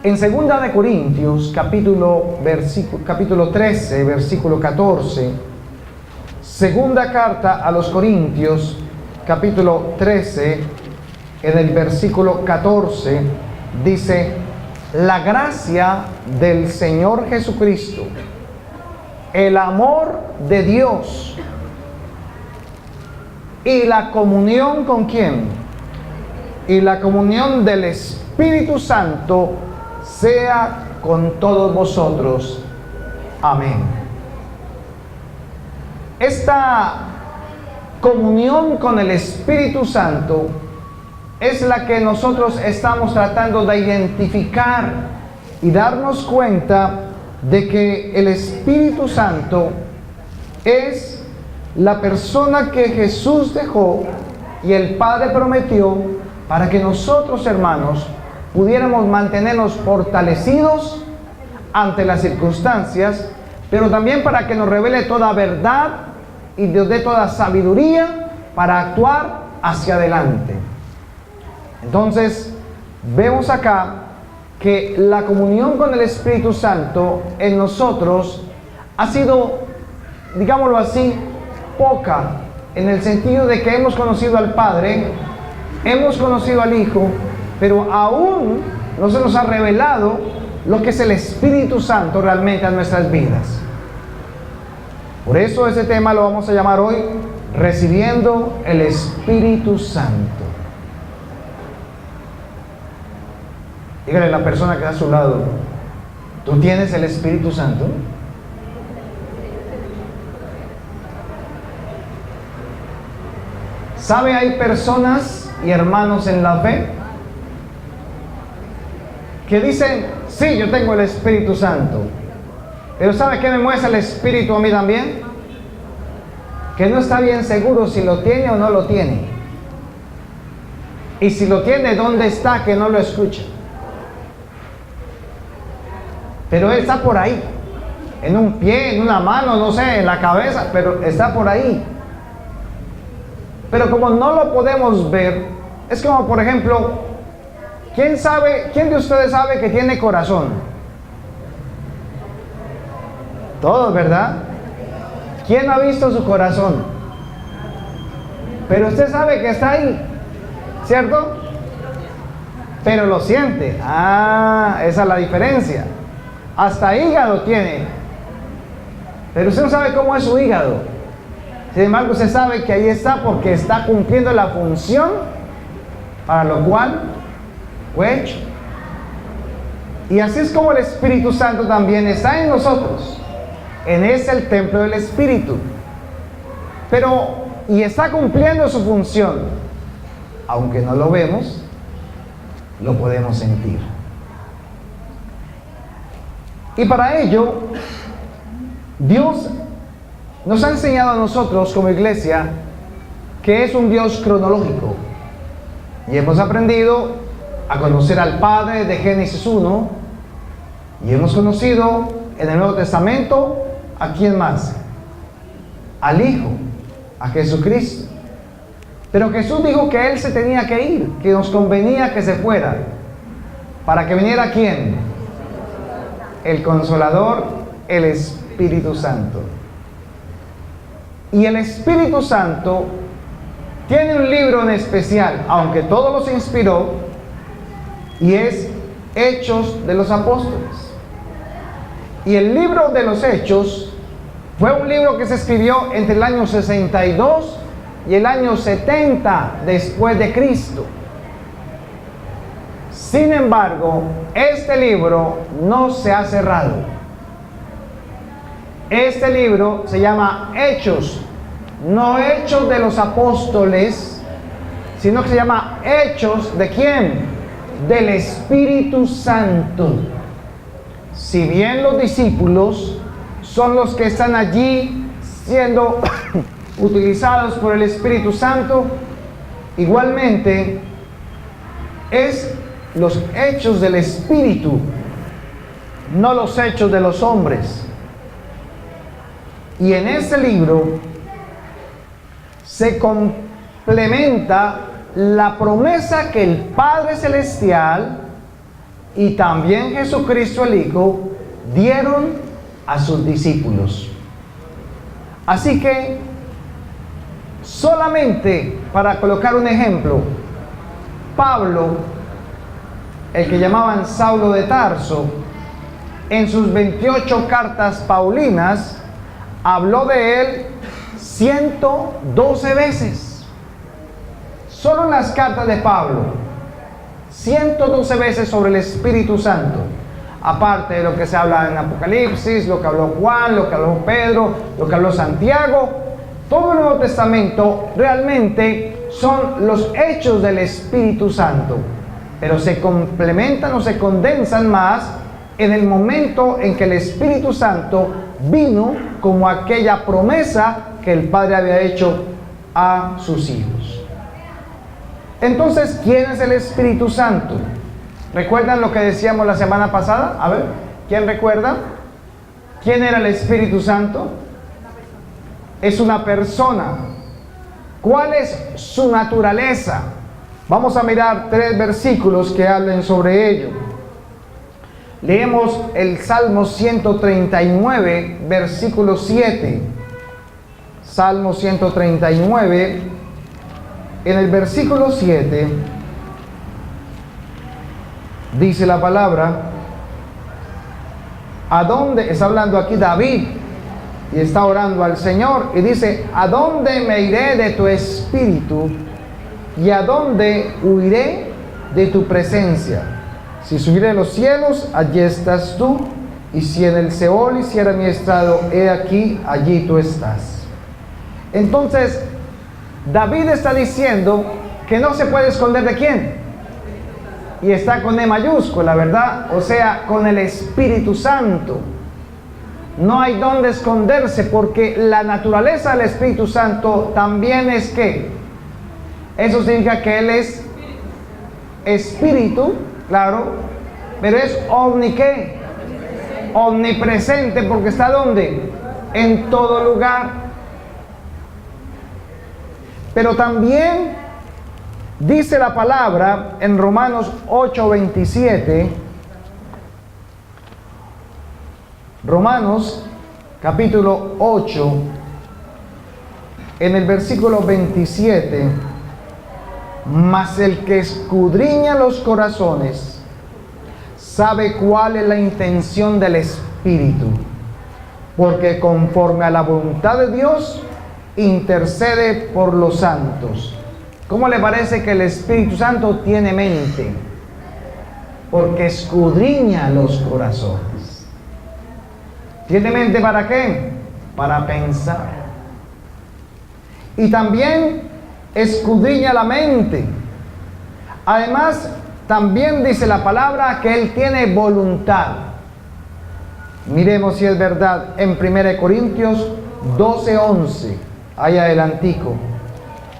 En 2 de Corintios, capítulo 13, versículo 14, segunda carta a los Corintios, capítulo 13, en el versículo 14, dice: la gracia del Señor Jesucristo, el amor de Dios y la comunión ¿con quién? Y la comunión del Espíritu Santo sea con todos vosotros. Amén. Esta comunión con el Espíritu Santo es la que nosotros estamos tratando de identificar y darnos cuenta de que el Espíritu Santo es la persona que Jesús dejó y el Padre prometió para que nosotros, hermanos, pudiéramos mantenernos fortalecidos ante las circunstancias, pero también para que nos revele toda verdad y nos dé toda sabiduría para actuar hacia adelante. Entonces, vemos acá que la comunión con el Espíritu Santo en nosotros ha sido, digámoslo así, poca, en el sentido de que hemos conocido al Padre, hemos conocido al Hijo, pero aún no se nos ha revelado lo que es el Espíritu Santo realmente en nuestras vidas. Por eso ese tema lo vamos a llamar hoy recibiendo el Espíritu Santo. Dígale a la persona que está a su lado: ¿tú tienes el Espíritu Santo? ¿Sabe? Hay personas y hermanos en la fe que dicen: sí, yo tengo el Espíritu Santo. Pero ¿sabe qué me muestra el Espíritu a mí también? Que no está bien seguro si lo tiene o no lo tiene. Y si lo tiene, ¿dónde está? Que no lo escucha. Pero Él está por ahí, en un pie, en una mano, no sé, en la cabeza, pero está por ahí. Pero como no lo podemos ver, es como, por ejemplo, ¿quién de ustedes sabe que tiene corazón? Todos, ¿verdad? ¿Quién ha visto su corazón? Pero usted sabe que está ahí, ¿cierto? Pero lo siente. Ah, esa es la diferencia. Hasta hígado tiene. Pero usted no sabe cómo es su hígado. Sin embargo, usted sabe que ahí está porque está cumpliendo la función para lo cual fue hecho. Y así es como el Espíritu Santo también está en nosotros. Es el templo del Espíritu. Y está cumpliendo su función. Aunque no lo vemos, lo podemos sentir. Y para ello, Dios nos ha enseñado a nosotros como iglesia que es un Dios cronológico. Y hemos aprendido a conocer al Padre de Génesis 1. Y hemos conocido en el Nuevo Testamento ¿a quién más? Al Hijo, a Jesucristo. Pero Jesús dijo que Él se tenía que ir, que nos convenía que se fuera. ¿Para que viniera quién? El Consolador, el Espíritu Santo. Y el Espíritu Santo tiene un libro en especial, aunque todos los inspiró, y es Hechos de los Apóstoles. Y el libro de los Hechos fue un libro que se escribió entre el año 62 y el año 70 después de Cristo. Sin embargo, este libro no se ha cerrado. Este libro se llama Hechos, no Hechos de los Apóstoles, sino que se llama Hechos ¿de quién? Del Espíritu Santo. Si bien los discípulos son los que están allí siendo utilizados por el Espíritu Santo, igualmente es los hechos del Espíritu, no los hechos de los hombres. Y en este libro se complementa la promesa que el Padre Celestial y también Jesucristo el Hijo dieron a sus discípulos. Así que, solamente para colocar un ejemplo, Pablo, el que llamaban Saulo de Tarso, en sus 28 cartas paulinas, habló de él 112 veces. Solo en las cartas de Pablo, 112 veces sobre el Espíritu Santo. Aparte de lo que se habla en Apocalipsis, lo que habló Juan, lo que habló Pedro, lo que habló Santiago, todo el Nuevo Testamento realmente son los hechos del Espíritu Santo, pero se complementan o se condensan más en el momento en que el Espíritu Santo vino como aquella promesa que el Padre había hecho a sus hijos. Entonces, ¿quién es el Espíritu Santo? ¿Recuerdan lo que decíamos la semana pasada? A ver, ¿quién recuerda? ¿Quién era el Espíritu Santo? Es una persona. ¿Cuál es su naturaleza? Vamos a mirar 3 versículos que hablen sobre ello. Leemos el Salmo 139, versículo 7. Salmo 139, en el versículo 7, dice la palabra, ¿a dónde? Está hablando aquí David, y está orando al Señor, y dice, ¿a dónde me iré de tu espíritu? ¿Y a dónde huiré de tu presencia? Si subiré a los cielos, allí estás tú, y si en el Seol hiciera mi estrado, he aquí, allí tú estás. Entonces, David está diciendo que no se puede esconder ¿de quién? Y está con E mayúscula, ¿verdad? O sea, con el Espíritu Santo. No hay dónde esconderse, porque la naturaleza del Espíritu Santo también es ¿qué? Eso significa que Él es Espíritu, claro, pero es ¿qué? Omnipresente, porque está ¿dónde? En todo lugar. Pero también dice la palabra en Romanos 8:27, Romanos capítulo 8, en el versículo 27, mas el que escudriña los corazones sabe cuál es la intención del Espíritu, porque conforme a la voluntad de Dios intercede por los santos. ¿Cómo le parece que el Espíritu Santo tiene mente? Porque escudriña los corazones. ¿Tiene mente para qué? Para pensar. Y también escudriña la mente. Además, también dice la palabra que Él tiene voluntad. Miremos si es verdad en 1 Corintios 12:11. Ahí adelantico.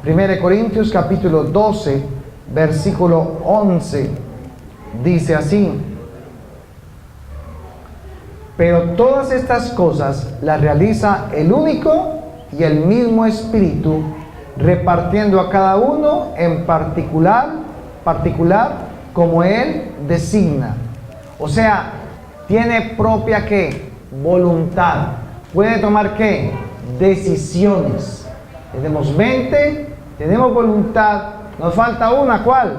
1 Corintios capítulo 12, versículo 11. Dice así: pero todas estas cosas las realiza el único y el mismo Espíritu, repartiendo a cada uno en particular como Él designa. O sea, tiene propia ¿qué? Voluntad. Puede tomar ¿qué? Decisiones. Tenemos mente, tenemos voluntad, nos falta una, ¿cuál?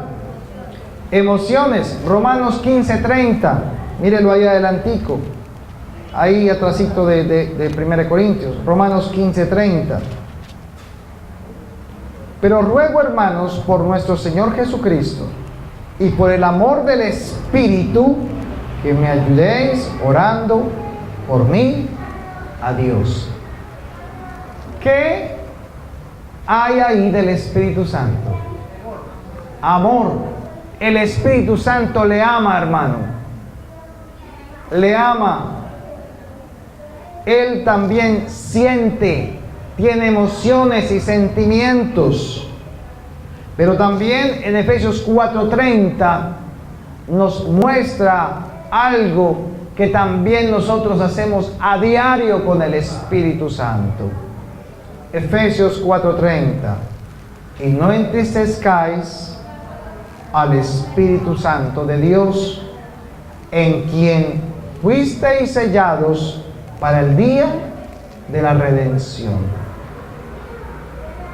Emociones. Romanos 15:30. Mírenlo ahí adelantico. Ahí atrásito de 1 Corintios. Romanos 15:30. Pero ruego, hermanos, por nuestro Señor Jesucristo y por el amor del Espíritu, que me ayudéis orando por mí a Dios. ¿Qué hay ahí del Espíritu Santo? Amor. El Espíritu Santo le ama, hermano. Le ama. Él también siente, tiene emociones y sentimientos. Pero también en Efesios 4:30 nos muestra algo que también nosotros hacemos a diario con el Espíritu Santo. Efesios 4:30. Y no entristezcáis al Espíritu Santo de Dios, en quien fuisteis sellados para el día de la redención.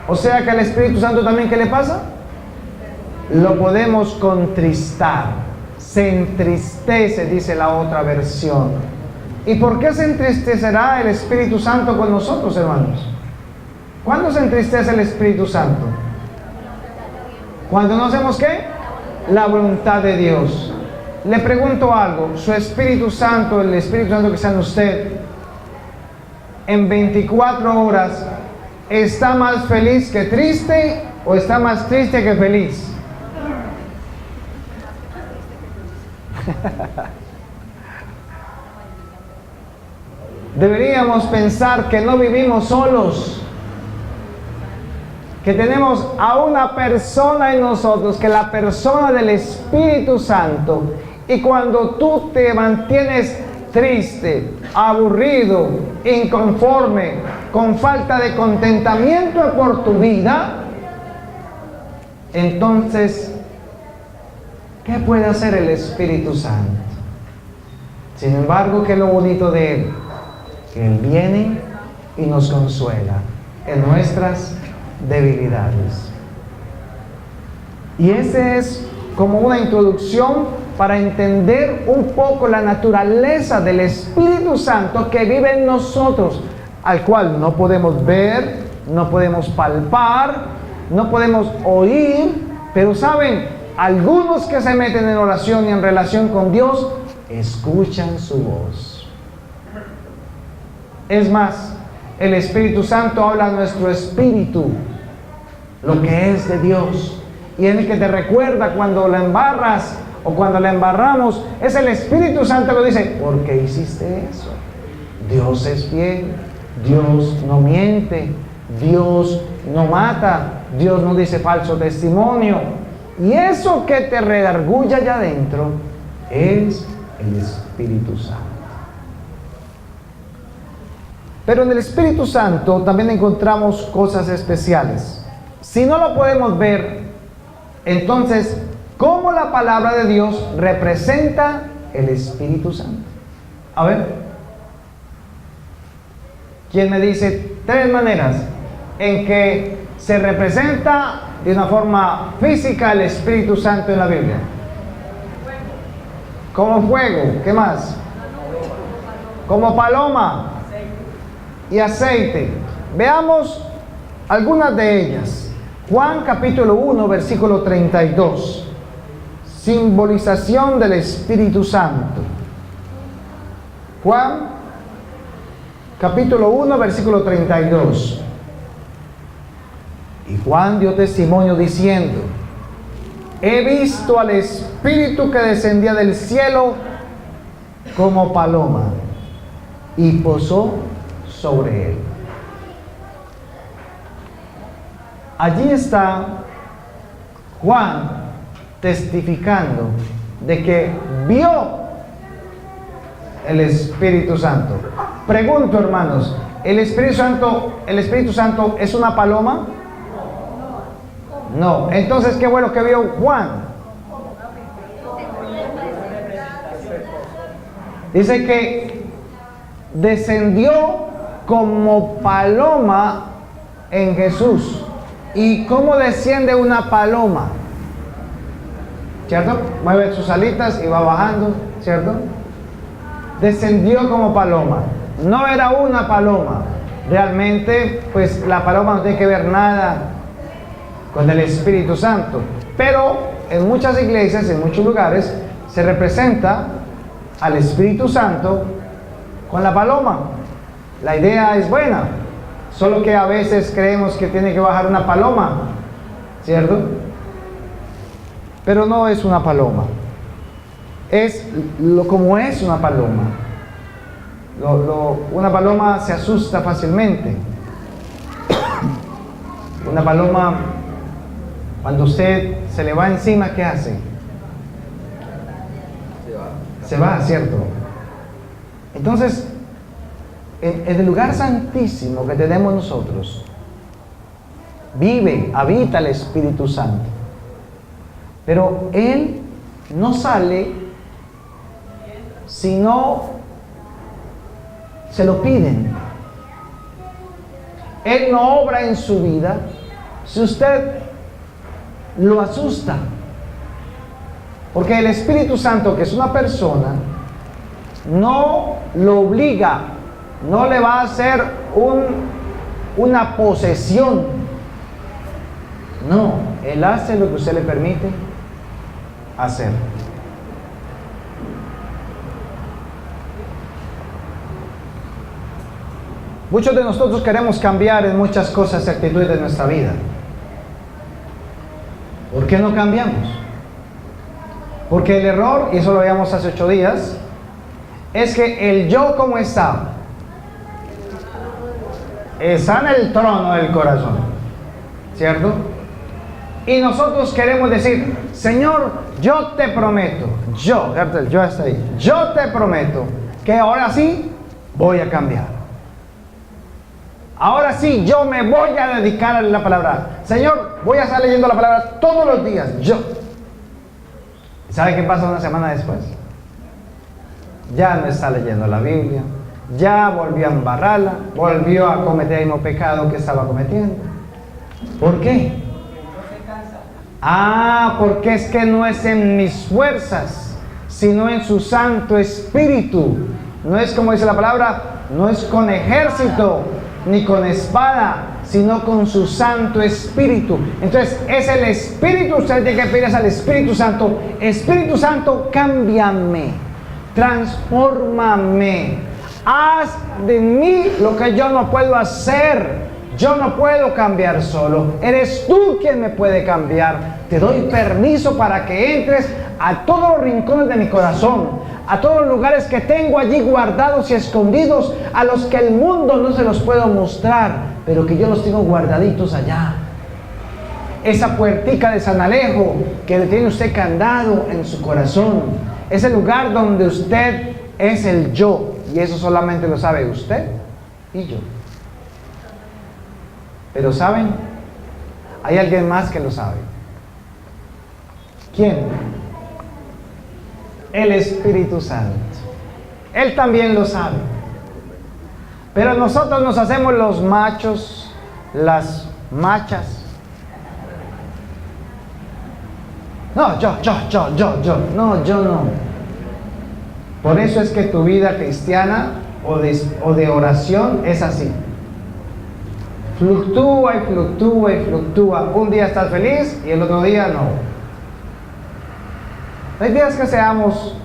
O sea que al Espíritu Santo también, ¿qué le pasa? Lo podemos contristar. Se entristece, dice la otra versión. ¿Y por qué se entristecerá el Espíritu Santo con nosotros, hermanos? ¿Cuándo se entristece el Espíritu Santo? ¿Cuando no hacemos qué? La voluntad de Dios. Le pregunto algo, su Espíritu Santo, el Espíritu Santo que está en usted, en 24 horas, ¿está más feliz que triste o está más triste que feliz? Deberíamos pensar que no vivimos solos, que tenemos a una persona en nosotros, que es la persona del Espíritu Santo. Y cuando tú te mantienes triste, aburrido, inconforme, con falta de contentamiento por tu vida, entonces, ¿qué puede hacer el Espíritu Santo? Sin embargo, ¿qué es lo bonito de Él? Que Él viene y nos consuela en nuestras debilidades. Y ese es como una introducción para entender un poco la naturaleza del Espíritu Santo que vive en nosotros, al cual no podemos ver, no podemos palpar, no podemos oír, pero saben, algunos que se meten en oración y en relación con Dios, escuchan su voz. Es más, el Espíritu Santo habla a nuestro espíritu lo que es de Dios, y es el que te recuerda cuando la embarras o cuando la embarramos. Es el Espíritu Santo que dice: ¿por qué hiciste eso? Dios es fiel, Dios no miente, Dios no mata, Dios no dice falso testimonio. Y eso que te redarguye allá adentro es el Espíritu Santo. Pero en el Espíritu Santo también encontramos cosas especiales. Si no lo podemos ver, entonces, ¿cómo la palabra de Dios representa el Espíritu Santo? A ver, ¿quién me dice 3 maneras en que se representa de una forma física el Espíritu Santo en la Biblia? Como fuego, ¿qué más? Como paloma y aceite. Veamos algunas de ellas. Juan capítulo 1, versículo 32. Simbolización del Espíritu Santo. Juan capítulo 1, versículo 32. Y Juan dio testimonio diciendo: he visto al Espíritu que descendía del cielo como paloma y posó sobre él. Allí está Juan testificando de que vio el Espíritu Santo. Pregunto, hermanos, ¿el Espíritu Santo es una paloma? No. Entonces, ¿qué fue lo que vio Juan? Dice que descendió como paloma en Jesús. ¿Y cómo desciende una paloma? ¿Cierto? Mueve sus alitas y va bajando, ¿cierto? Descendió como paloma. No era una paloma. Realmente, pues la paloma no tiene que ver nada con el Espíritu Santo. Pero en muchas iglesias, en muchos lugares, se representa al Espíritu Santo con la paloma. La idea es buena, solo que a veces creemos que tiene que bajar una paloma, ¿cierto? Pero no es una paloma. Es como es una paloma. Una paloma se asusta fácilmente. Una paloma, cuando usted se le va encima, ¿qué hace? Se va, ¿cierto? Entonces, en el lugar santísimo que tenemos nosotros, habita el Espíritu Santo. Pero Él no sale si no se lo piden. Él no obra en su vida si usted lo asusta. Porque el Espíritu Santo, que es una persona, no lo obliga, no le va a hacer una posesión. No, Él hace lo que usted le permite hacer. Muchos de nosotros queremos cambiar en muchas cosas y actitudes de nuestra vida. ¿Por qué no cambiamos? Porque el error, y eso lo veíamos hace 8 días, es que el yo como está en el trono del corazón, ¿cierto? Y nosotros queremos decir, Señor, yo te prometo, yo está ahí, yo te prometo que ahora sí voy a cambiar. Ahora sí, yo me voy a dedicar a la palabra. Señor, voy a estar leyendo la palabra todos los días, yo. ¿Sabe qué pasa una semana después? Ya no está leyendo la Biblia, ya volvió a embarrarla, volvió a cometer el mismo pecado que estaba cometiendo. ¿Por qué? Porque es que no es en mis fuerzas, sino en su Santo Espíritu. No es como dice la palabra, no es con ejército ni con espada, sino con su Santo Espíritu. Entonces es el Espíritu, usted tiene que pedirle al Espíritu Santo, Espíritu Santo, cámbiame, transfórmame, haz de mí lo que yo no puedo hacer. Yo no puedo cambiar solo, eres tú quien me puede cambiar. Te doy permiso para que entres a todos los rincones de mi corazón, a todos los lugares que tengo allí guardados y escondidos, a los que el mundo no se los puedo mostrar, pero que yo los tengo guardaditos allá. Esa puertica de San Alejo que le tiene usted candado en su corazón, ese lugar donde usted es el yo, y eso solamente lo sabe usted y yo. Pero ¿saben? Hay alguien más que lo sabe. ¿Quién? El Espíritu Santo. Él también lo sabe. Pero nosotros nos hacemos los machos, las machas. No, yo. No, yo no. Por eso es que tu vida cristiana o de oración es así. Fluctúa y fluctúa y fluctúa. Un día estás feliz y el otro día no. Hay días que seamos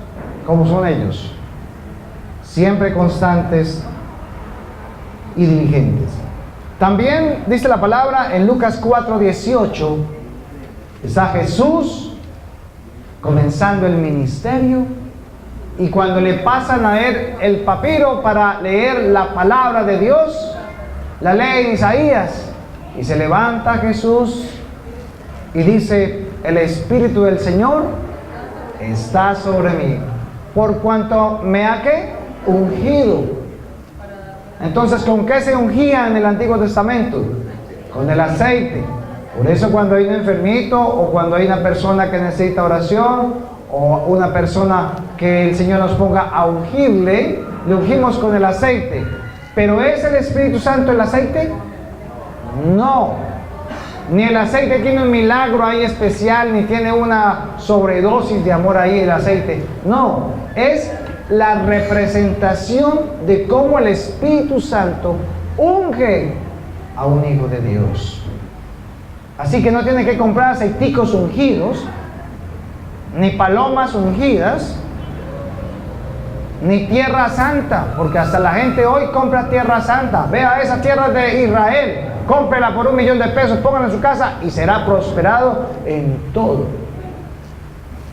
como son ellos, siempre constantes y diligentes. También dice la palabra en Lucas 4:18, está Jesús comenzando el ministerio, y cuando le pasan a él el papiro para leer la palabra de Dios, la lee en Isaías, y se levanta Jesús y dice: el Espíritu del Señor está sobre mí, por cuanto me ha ¿qué? Ungido. Entonces, ¿con qué se ungía en el Antiguo Testamento? Con el aceite. Por eso cuando hay un enfermito, o cuando hay una persona que necesita oración, o una persona que el Señor nos ponga a ungirle, le ungimos con el aceite. ¿Pero es el Espíritu Santo el aceite? No. Ni el aceite tiene un milagro ahí especial, ni tiene una sobredosis de amor ahí el aceite. No, es la representación de cómo el Espíritu Santo unge a un hijo de Dios. Así que no tiene que comprar aceiticos ungidos, ni palomas ungidas, ni tierra santa, porque hasta la gente hoy compra tierra santa. Vea esas tierras de Israel, cómprela por $1.000.000, póngala en su casa y será prosperado en todo.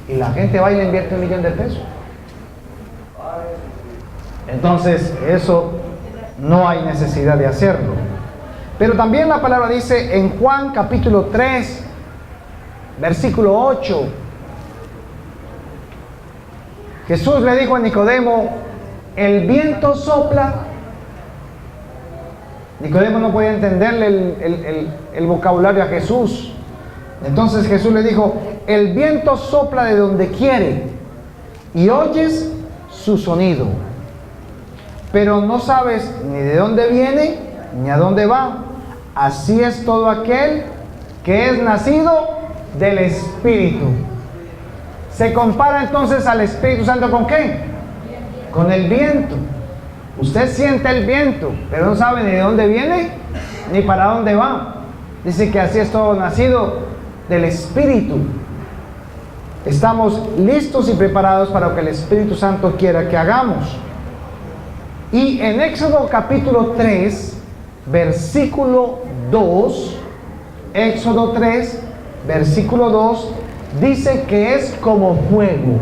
Y la gente va y le invierte $1.000.000. Entonces eso no hay necesidad de hacerlo. Pero también la palabra dice en Juan capítulo 3 versículo 8, Jesús le dijo a Nicodemo: el viento sopla. Nicodemo no podía entenderle el vocabulario a Jesús. Entonces Jesús le dijo: el viento sopla de donde quiere y oyes su sonido, pero no sabes ni de dónde viene ni a dónde va. Así es todo aquel que es nacido del Espíritu. Se compara entonces al Espíritu Santo ¿con qué? Con el viento. Usted siente el viento, pero no sabe ni de dónde viene ni para dónde va. Dice que así es todo nacido del Espíritu. Estamos listos y preparados para lo que el Espíritu Santo quiera que hagamos. Y en Éxodo capítulo 3, versículo 2, Éxodo 3, versículo 2, dice que es como fuego.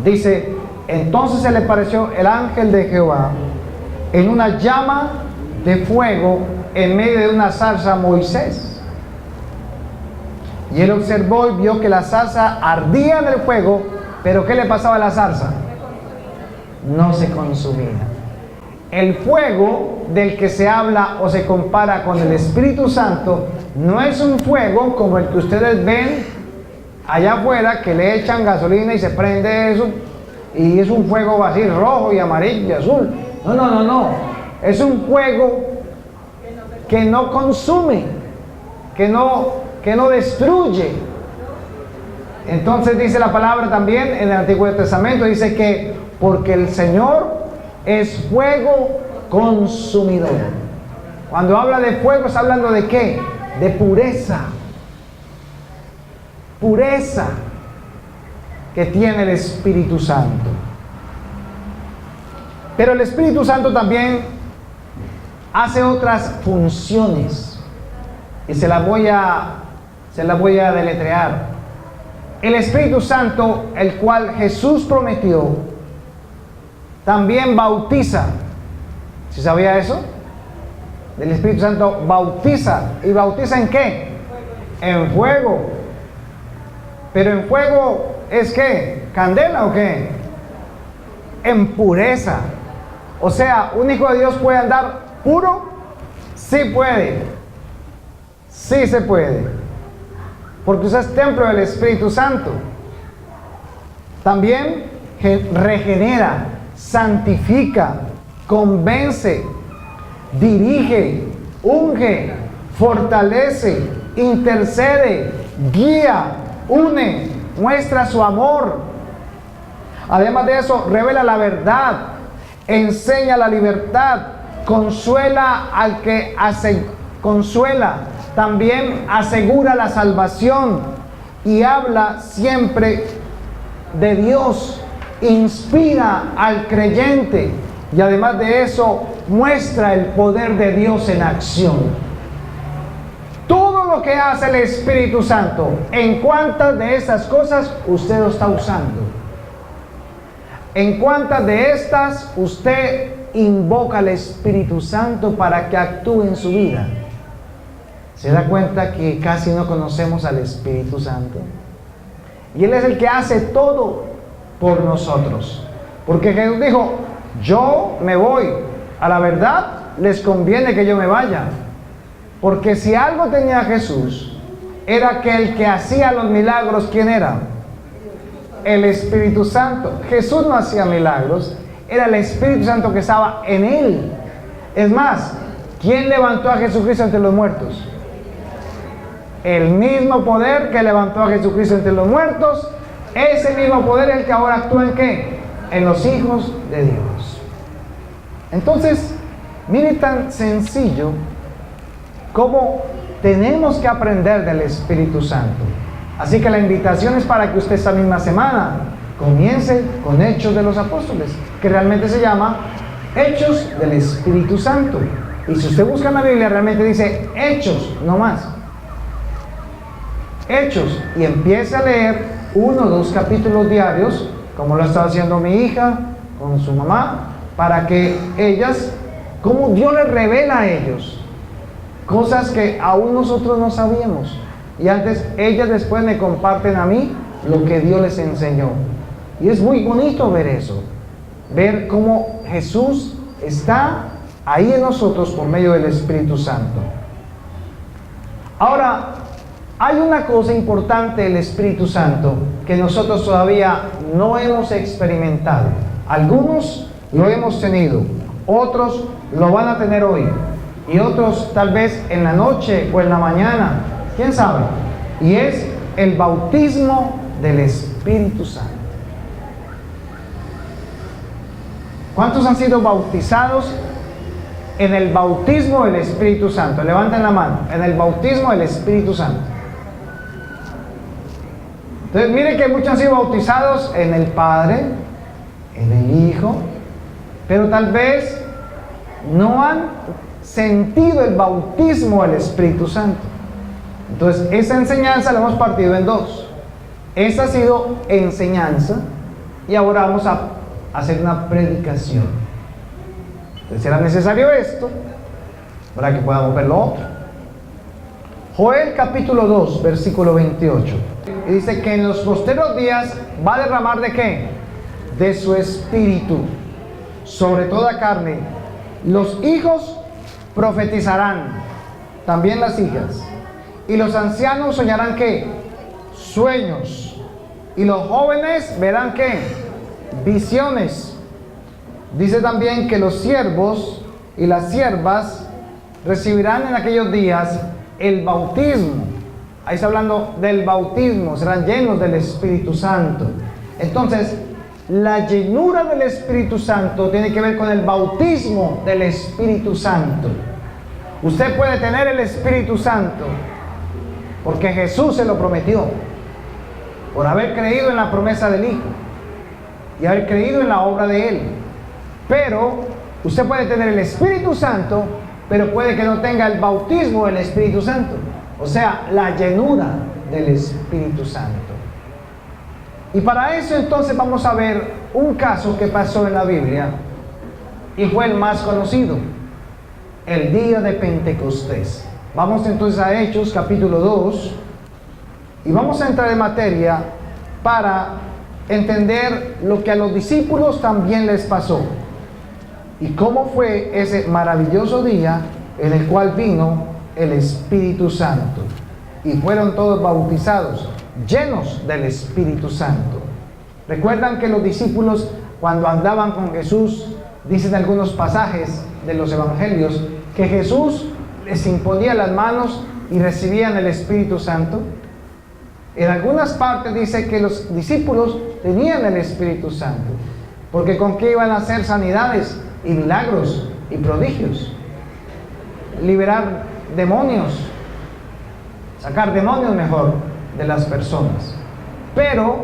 Dice, entonces se le pareció el ángel de Jehová en una llama de fuego en medio de una zarza a Moisés. Y él observó y vio que la zarza ardía en el fuego, pero ¿qué le pasaba a la zarza? No se consumía. El fuego del que se habla o se compara con el Espíritu Santo no es un fuego como el que ustedes ven allá afuera, que le echan gasolina y se prende eso, y es un fuego así rojo y amarillo y azul. No. Es un fuego que no consume, que no destruye. Entonces dice la palabra también en el Antiguo Testamento, dice que porque el Señor es fuego consumidor. Cuando habla de fuego, está hablando de ¿qué? De pureza. Pureza que tiene el Espíritu Santo. Pero el Espíritu Santo también hace otras funciones. Y se las voy a deletrear. El Espíritu Santo, el cual Jesús prometió, también bautiza. ¿Sí sabía eso? El Espíritu Santo bautiza. ¿Y bautiza en qué? En fuego. Pero en fuego es ¿qué? ¿Candela o qué? En pureza. O sea, ¿un hijo de Dios puede andar puro? Sí puede. Sí se puede. Porque usted es templo del Espíritu Santo. También regenera, santifica, convence, dirige, unge, fortalece, intercede, guía, une, muestra su amor. Además de eso, revela la verdad, enseña la libertad, consuela al que consuela, también asegura la salvación y habla siempre de Dios, inspira al creyente y además de eso muestra el poder de Dios en acción. Todo lo que hace el Espíritu Santo, ¿en cuántas de esas cosas usted lo está usando? ¿En cuántas de estas usted invoca al Espíritu Santo para que actúe en su vida? ¿Se da cuenta que casi no conocemos al Espíritu Santo? Y Él es el que hace todo por nosotros. Porque Jesús dijo, yo me voy. A la verdad les conviene que yo me vaya. Porque si algo tenía Jesús, era que el que hacía los milagros, ¿quién era? El Espíritu Santo. Jesús no hacía milagros, era el Espíritu Santo que estaba en Él. Es más, ¿quién levantó a Jesucristo entre los muertos? El mismo poder que levantó a Jesucristo entre los muertos, ese mismo poder es el que ahora actúa ¿en qué? En los hijos de Dios. Entonces, mire tan sencillo como tenemos que aprender del Espíritu Santo. Así que la invitación es para que usted esta misma semana comience con Hechos de los Apóstoles, que realmente se llama Hechos del Espíritu Santo. Y si usted busca en la Biblia, realmente dice Hechos, no más. Hechos, y empiece a leer 1 o 2 capítulos diarios, como lo está haciendo mi hija con su mamá, para que ellas, como Dios les revela a ellos cosas que aún nosotros no sabíamos, y antes ellas después me comparten a mí lo que Dios les enseñó. Y es muy bonito ver eso, ver cómo Jesús está ahí en nosotros por medio del Espíritu Santo. Ahora, Hay una cosa importante del Espíritu Santo que nosotros todavía no hemos experimentado. Algunos lo hemos tenido, otros lo van a tener hoy y otros tal vez en la noche o en la mañana, quién sabe. Y es el bautismo del Espíritu Santo. ¿Cuántos han sido bautizados en el bautismo del Espíritu Santo? Levanten la mano. En el bautismo del Espíritu Santo. Entonces, miren que muchos han sido bautizados en el Padre, en el Hijo, pero tal vez no han sentido el bautismo del Espíritu Santo. Entonces, esa enseñanza la hemos partido en dos. Esa ha sido enseñanza y ahora vamos a hacer una predicación. Entonces, será necesario esto para que podamos ver lo otro. Joel capítulo 2, versículo 28. Y dice que en los postreros días va a derramar ¿de qué? De su espíritu sobre toda carne. Los hijos profetizarán, también las hijas. Y los ancianos soñarán ¿qué? Sueños. Y los jóvenes verán ¿qué? Visiones. Dice también que los siervos y las siervas recibirán en aquellos días el bautismo. Ahí está hablando del bautismo, serán llenos del Espíritu Santo. Entonces, la llenura del Espíritu Santo tiene que ver con el bautismo del Espíritu Santo. Usted puede tener el Espíritu Santo porque Jesús se lo prometió, por haber creído en la promesa del Hijo y haber creído en la obra de Él. Pero usted puede tener el Espíritu Santo, pero puede que no tenga el bautismo del Espíritu Santo, o sea, la llenura del Espíritu Santo. Y para eso entonces vamos a ver un caso que pasó en la Biblia y fue el más conocido, el día de Pentecostés. Vamos entonces a Hechos capítulo 2 y vamos a entrar en materia para entender lo que a los discípulos también les pasó y cómo fue ese maravilloso día en el cual vino el Espíritu Santo y fueron todos bautizados, llenos del Espíritu Santo. Recuerdan que los discípulos, cuando andaban con Jesús, dicen algunos pasajes de los evangelios que Jesús les imponía las manos y recibían el Espíritu Santo. En algunas partes dice que los discípulos tenían el Espíritu Santo, porque con qué iban a hacer sanidades y milagros y prodigios, liberar demonios, sacar demonios mejor de las personas. Pero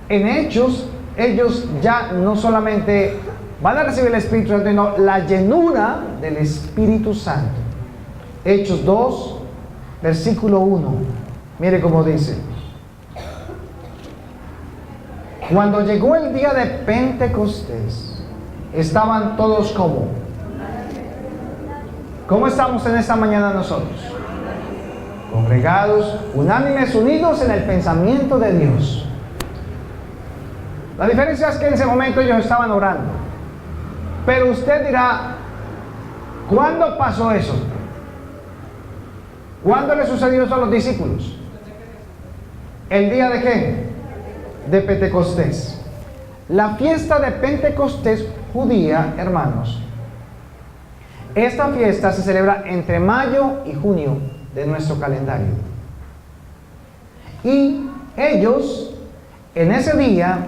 en Hechos ellos ya no solamente van a recibir el Espíritu Santo, sino la llenura del Espíritu Santo. Hechos 2, versículo 1. Mire cómo dice: cuando llegó el día de Pentecostés, estaban todos como. ¿Cómo estamos en esta mañana nosotros? Congregados, unánimes, unidos en el pensamiento de Dios. La diferencia es que en ese momento ellos estaban orando. Pero usted dirá, ¿cuándo pasó eso? ¿Cuándo le sucedió eso a los discípulos? ¿El día de qué? De Pentecostés. La fiesta de Pentecostés judía, hermanos, esta fiesta se celebra entre mayo y junio de nuestro calendario. Y ellos, en ese día,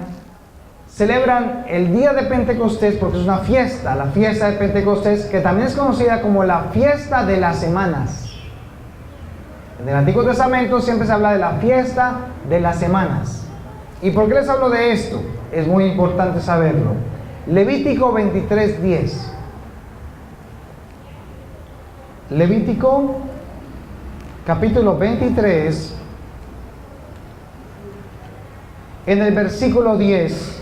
celebran el día de Pentecostés porque es una fiesta, la fiesta de Pentecostés, que también es conocida como la fiesta de las semanas. En el Antiguo Testamento siempre se habla de la fiesta de las semanas. ¿Y por qué les hablo de esto? Es muy importante saberlo. Levítico 23:10. Levítico capítulo 23, en el versículo 10,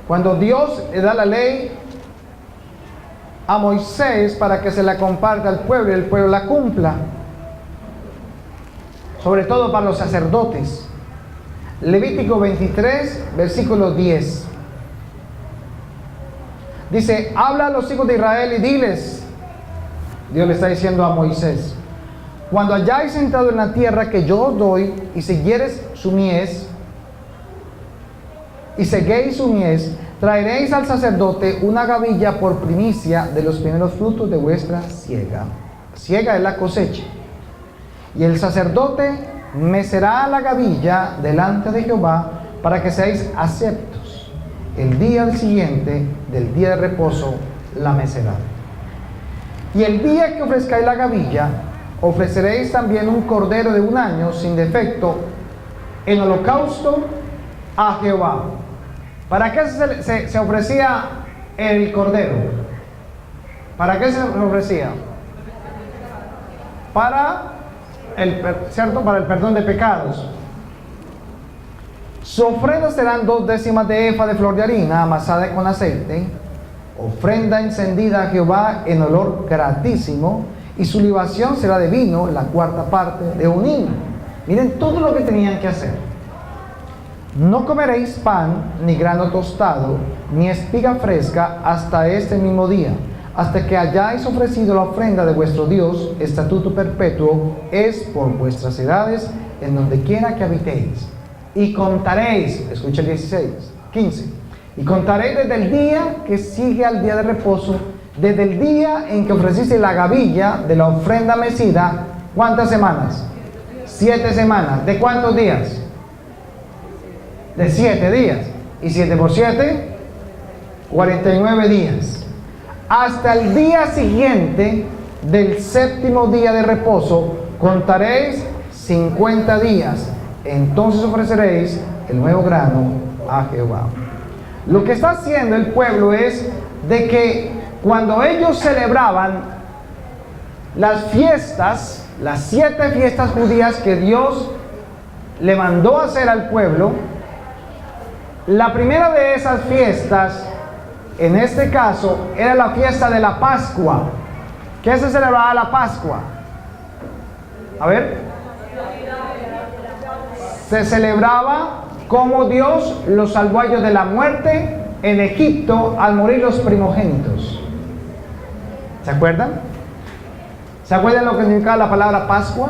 cuando Dios le da la ley a Moisés para que se la comparta al pueblo y el pueblo la cumpla, sobre todo para los sacerdotes. Levítico 23, versículo 10. Dice: habla a los hijos de Israel y diles, Dios le está diciendo a Moisés, cuando hayáis entrado en la tierra que yo os doy, y siguieres su mies, y seguéis su mies, traeréis al sacerdote una gavilla por primicia de los primeros frutos de vuestra siega. Siega es la cosecha. Y el sacerdote mecerá la gavilla delante de Jehová para que seáis aceptos. El día siguiente del día de reposo la mecerá. Y el día que ofrezcáis la gavilla, ofreceréis también un cordero de 1 año sin defecto en holocausto a Jehová. ¿Para qué se ofrecía el cordero? ¿Para qué se ofrecía? ¿Cierto? Para el perdón de pecados. Su ofrenda serán 2 décimas de efa de flor de harina amasada con aceite, ofrenda encendida a Jehová en olor gratísimo, y su libación será de vino, la 4ª parte de un hin. Miren todo lo que tenían que hacer. No comeréis pan, ni grano tostado, ni espiga fresca hasta este mismo día, hasta que hayáis ofrecido la ofrenda de vuestro Dios. Estatuto perpetuo es por vuestras edades, en donde quiera que habitéis. Y contaréis, escucha el 15, y contaréis desde el día que sigue al día de reposo, desde el día en que ofreciste la gavilla de la ofrenda mecida. ¿Cuántas semanas? 7 semanas. ¿De cuántos días? De 7 días. ¿Y 7 por 7? 49 días. Hasta el día siguiente del 7º día de reposo contaréis 50 días. Entonces ofreceréis el nuevo grano a Jehová. Lo que está haciendo el pueblo es de que cuando ellos celebraban las fiestas, las 7 fiestas judías que Dios le mandó hacer al pueblo, la primera de esas fiestas, en este caso, era la fiesta de la Pascua. ¿Qué se celebraba la Pascua? A ver. Se celebraba como Dios los salvó a ellos de la muerte en Egipto al morir los primogénitos. ¿Se acuerdan? ¿Se acuerdan lo que significaba la palabra Pascua?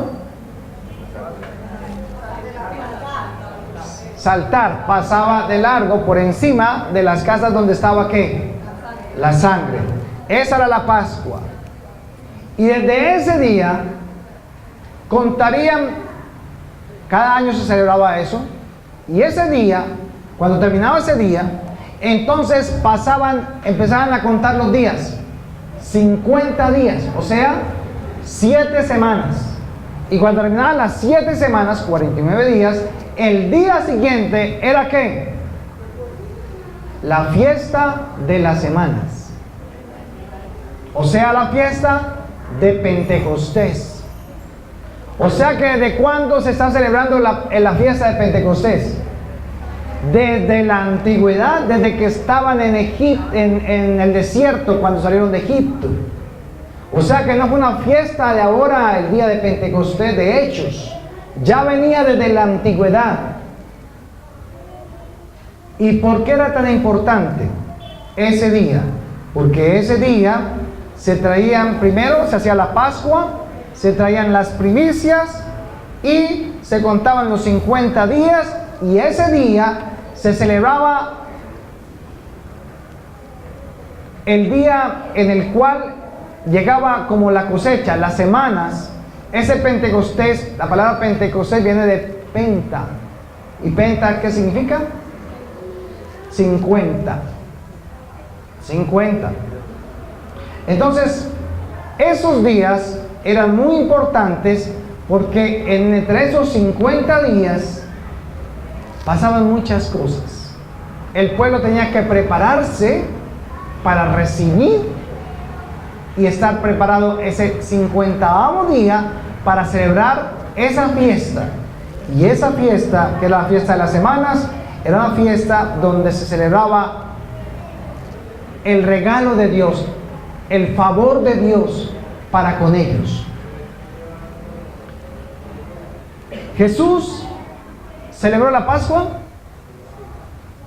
Saltar, pasaba de largo por encima de las casas donde estaba ¿qué? La sangre. Esa era la Pascua. Y desde ese día contarían, cada año se celebraba eso, y ese día, cuando terminaba ese día, entonces empezaban a contar los días, 50 días, o sea, 7 semanas. Y cuando terminaban las 7 semanas, 49 días, el día siguiente era ¿qué? La fiesta de las semanas. O sea, la fiesta de Pentecostés. O sea que ¿desde cuándo se está celebrando la fiesta de Pentecostés? Desde la antigüedad, desde que estaban en Egipto, en el desierto, cuando salieron de Egipto. O sea que no fue una fiesta de ahora, el día de Pentecostés, de Hechos. Ya venía desde la antigüedad. ¿Y por qué era tan importante ese día? Porque ese día se traían, primero se hacía la Pascua, se traían las primicias y se contaban los 50 días, y ese día se celebraba el día en el cual llegaba como la cosecha, las semanas. Ese Pentecostés, la palabra Pentecostés viene de penta. ¿Y penta qué significa? 50. Entonces, esos días eran muy importantes porque entre esos 50 días pasaban muchas cosas. El pueblo tenía que prepararse para recibir y estar preparado ese 50º día para celebrar esa fiesta. Y esa fiesta, que era la fiesta de las semanas, era una fiesta donde se celebraba el regalo de Dios, el favor de Dios para con ellos. Jesús celebró la Pascua,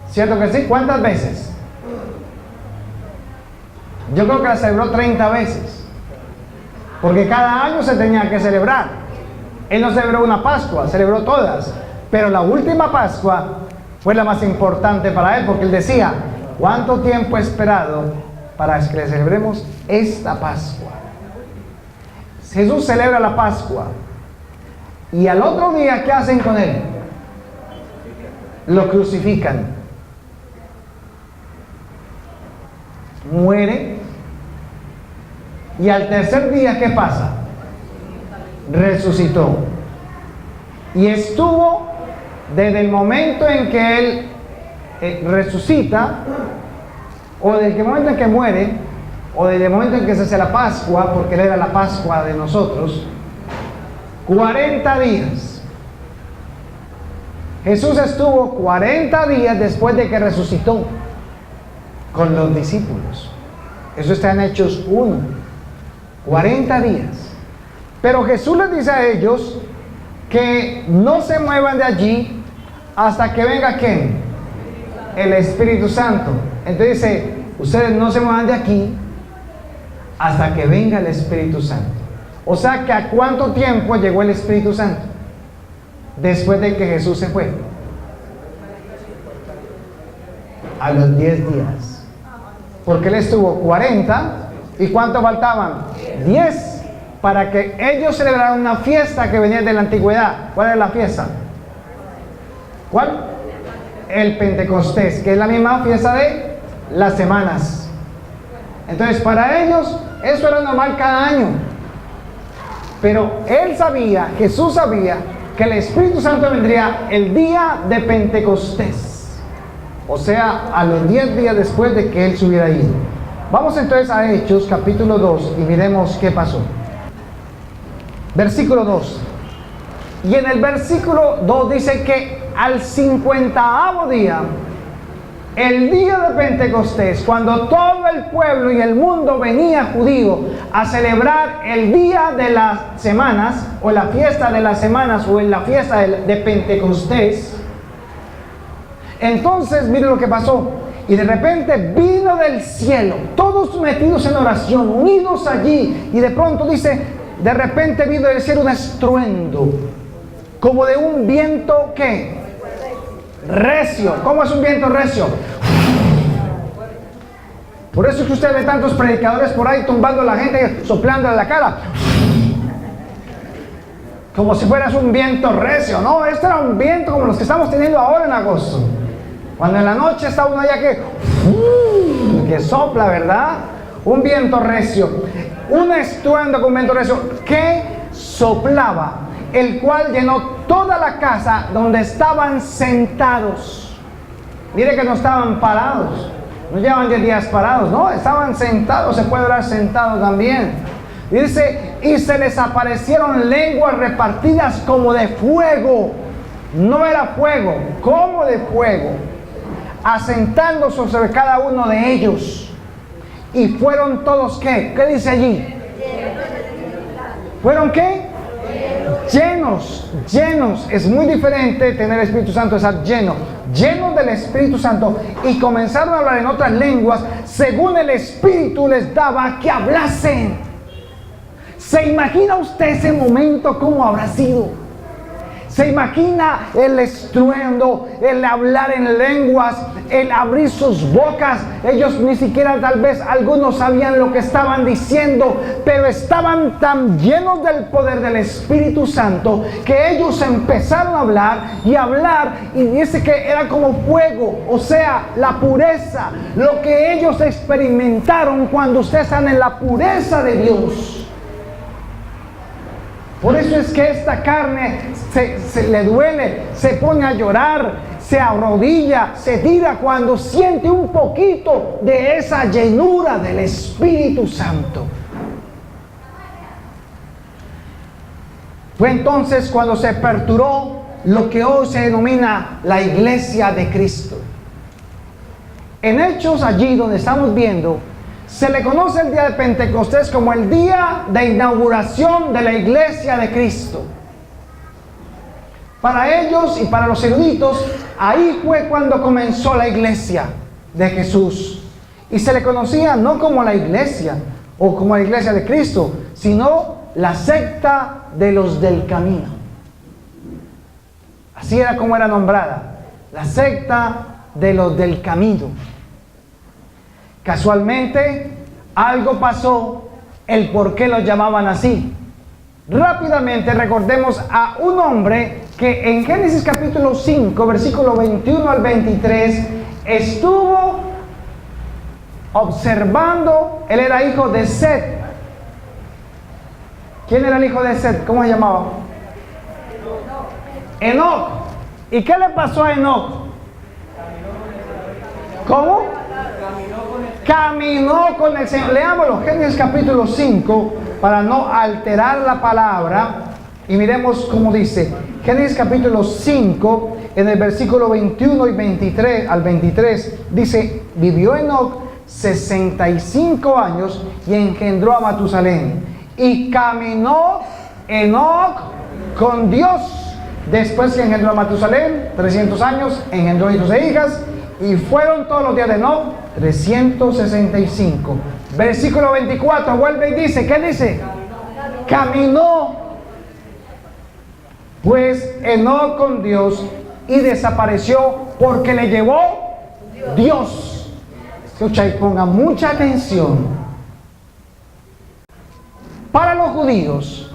¿cierto que sí? ¿Cuántas veces? Yo creo que la celebró 30 veces, porque cada año se tenía que celebrar. Él no celebró una Pascua, celebró todas. Pero la última Pascua fue la más importante para él, porque él decía, ¿cuánto tiempo he esperado para que celebremos esta Pascua? Jesús celebra la Pascua. Y al otro día, ¿qué hacen con él? Lo crucifican. Muere. Y al tercer día, ¿qué pasa? Resucitó. Y estuvo desde el momento en que él resucita, o desde el momento en que muere, o desde el momento en que se hace la Pascua, porque él era la Pascua de nosotros, 40 días. Jesús estuvo 40 días después de que resucitó con los discípulos. Eso está en Hechos 1. 40 días. Pero Jesús les dice a ellos que no se muevan de allí hasta que venga ¿quién? El Espíritu Santo. Entonces dice, ustedes no se muevan de aquí hasta que venga el Espíritu Santo. O sea que ¿a cuánto tiempo llegó el Espíritu Santo? Después de que Jesús se fue. A los 10 días. Porque él estuvo 40. ¿Y cuánto faltaban? 10. Para que ellos celebraran una fiesta que venía de la antigüedad. ¿Cuál es la fiesta? ¿Cuál? El Pentecostés, que es la misma fiesta de las semanas. Entonces para ellos eso era normal cada año. Pero él sabía, Jesús sabía, que el Espíritu Santo vendría el día de Pentecostés. O sea, a los 10 días después de que él se hubiera ido. Vamos entonces a Hechos capítulo 2 y miremos qué pasó. Versículo 2. Y en el versículo 2 dice que al 50º día, el día de Pentecostés, cuando todo el pueblo y el mundo venía judío a celebrar el día de las semanas, o la fiesta de las semanas, o en la fiesta de Pentecostés, entonces miren lo que pasó. Y de repente vino del cielo, todos metidos en oración, unidos allí, y de pronto dice, de repente vino del cielo un estruendo, como de un viento, ¿qué? Recio. ¿Cómo es un viento recio? Por eso es que usted ve tantos predicadores por ahí tumbando a la gente, soplando en la cara, como si fueras un viento recio. No, este era un viento como los que estamos teniendo ahora en agosto, cuando en la noche está uno allá que sopla, ¿verdad? Un viento recio, un estruendo con un viento recio que soplaba, el cual llenó toda la casa donde estaban sentados. Mire que no estaban parados, no llevan 10 días parados, no, estaban sentados, se puede orar sentado también. Dice, y se les aparecieron lenguas repartidas como de fuego. No era fuego, como de fuego, asentándose sobre cada uno de ellos. Y fueron todos, ¿qué? ¿Qué dice allí? ¿Fueron qué? Llenos, llenos. Es muy diferente tener el Espíritu Santo, estar lleno, llenos del Espíritu Santo, y comenzaron a hablar en otras lenguas según el Espíritu les daba que hablasen. ¿Se imagina usted ese momento cómo habrá sido? ¿Se imagina el estruendo, el hablar en lenguas, el abrir sus bocas? Ellos ni siquiera, tal vez algunos sabían lo que estaban diciendo, pero estaban tan llenos del poder del Espíritu Santo que ellos empezaron a hablar, y dice que era como fuego, o sea, la pureza, lo que ellos experimentaron cuando ustedes están en la pureza de Dios. Por eso es que esta carne se le duele, se pone a llorar, se arrodilla, se tira cuando siente un poquito de esa llenura del Espíritu Santo. Fue entonces cuando se aperturó lo que hoy se denomina la Iglesia de Cristo. En Hechos, allí donde estamos viendo, se le conoce el día de Pentecostés como el día de inauguración de la Iglesia de Cristo. Para ellos y para los eruditos, ahí fue cuando comenzó la Iglesia de Jesús. Y se le conocía no como la Iglesia o como la Iglesia de Cristo, sino la secta de los del camino. Así era como era nombrada, la secta de los del camino. Casualmente, algo pasó, el por qué los llamaban así. Rápidamente recordemos a un hombre que en Génesis capítulo 5, versículo 21 al 23, estuvo observando. Él era hijo de Set. ¿Quién era el hijo de Set? ¿Cómo se llamaba? Enoc. ¿Y qué le pasó a Enoc? ¿Cómo? Caminó con el Señor. Leámoslo, Génesis capítulo 5, para no alterar la palabra, y miremos cómo dice. Génesis capítulo 5, en el versículo 21 y 23 al 23, dice: vivió Enoc 65 años y engendró a Matusalén. Y caminó Enoc con Dios. Después que engendró a Matusalén, 300 años, engendró hijos e hijas, y fueron todos los días de Enoc 365. Versículo 24, vuelve y dice, ¿qué dice? Caminó pues Enoc con Dios y desapareció porque le llevó Dios. Escucha y ponga mucha atención. Para los judíos,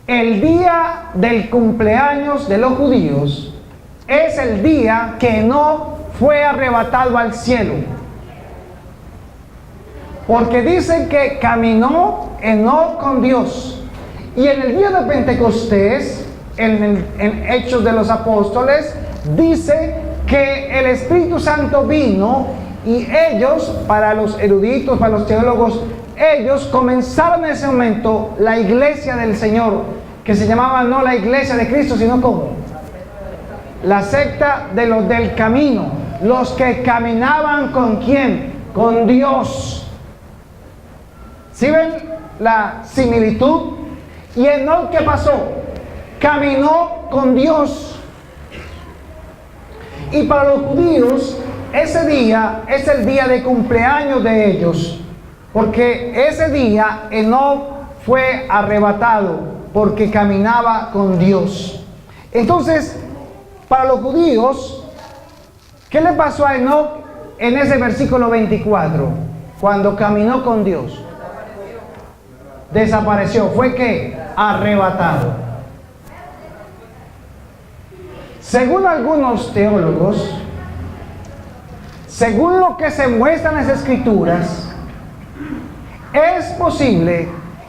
el día del cumpleaños de los judíos es el día que Enoc fue arrebatado al cielo. Porque dicen que caminó Enoc con Dios. Y en el día de Pentecostés, en Hechos de los Apóstoles, dice que el Espíritu Santo vino y ellos, para los eruditos, para los teólogos, ellos comenzaron en ese momento la iglesia del Señor, que se llamaba no la iglesia de Cristo, sino como la secta de los del camino, los que caminaban con ¿quién? Con Dios. ¿Sí ven la similitud? Y Enoc, ¿qué pasó? Caminó con Dios. Y para los judíos, ese día es el día de cumpleaños de ellos, porque ese día Enoc fue arrebatado porque caminaba con Dios. Entonces, para los judíos, ¿qué le pasó a Enoc en ese versículo 24? Cuando caminó con Dios. Desapareció. ¿Fue qué? Arrebatado. Según algunos teólogos, según lo que se muestra en las Escrituras, es posible